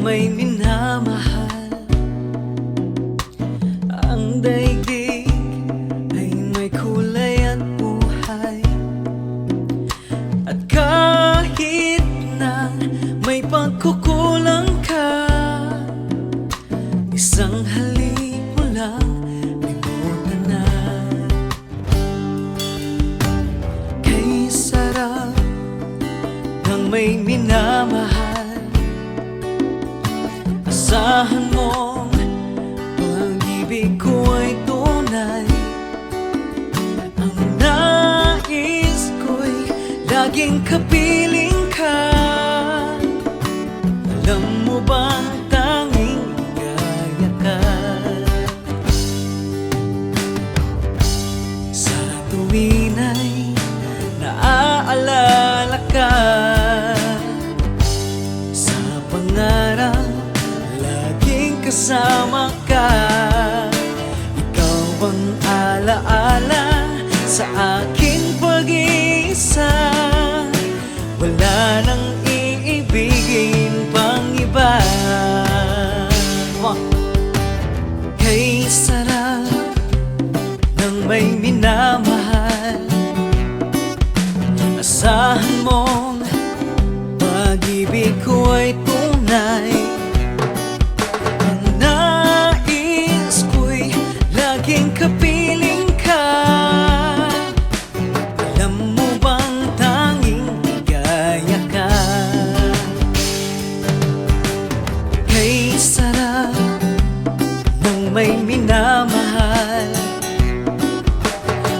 may minamahal. Ang daigdig ay may kulay at buhay. At kahit na may pagkukulang ka, isang halik mo lang limutan na. Kay sarap ng may minamahal. Asahan mong pag-ibig ko ay tunay. Ang nais ko'y laging kapiling ka. Alam mo bang tanging gaya ka? Sa tuwin ay naaalala ka. Sa pangarap laging kasama ka. Ikaw ang alaala sa aking pag-iisa. Wala nang iibigin pang iba. Kay sarap ng may minamahal. Asahan mong pag-ibig ko ay tunay. Ang nais ko'y laging kapiling ka. Alam mo bang tanging gaya ka? Kay sarap ng may minamahal.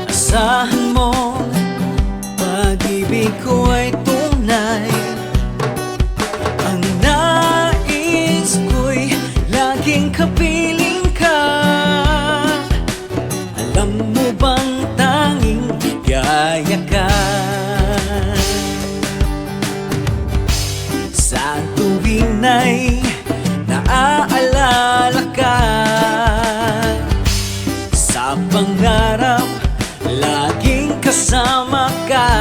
Asahan mong pag-ibig ko ay tunay. Ang nais ko'y laging kapiling ka. Alam mo bang tanging gaya ka? Sa tuwin ay naaalala ka. Sa pangarap laging kasama ka.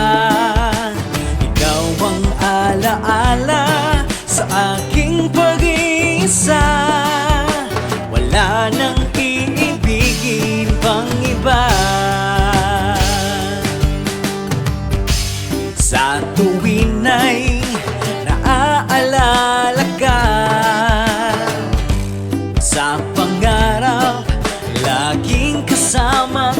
Ikaw ang alaala sa aking pag-iisa. Wala nang iibigin pang iba. Sa tuwin ay naaalala ka. Sa pangarap laging kasama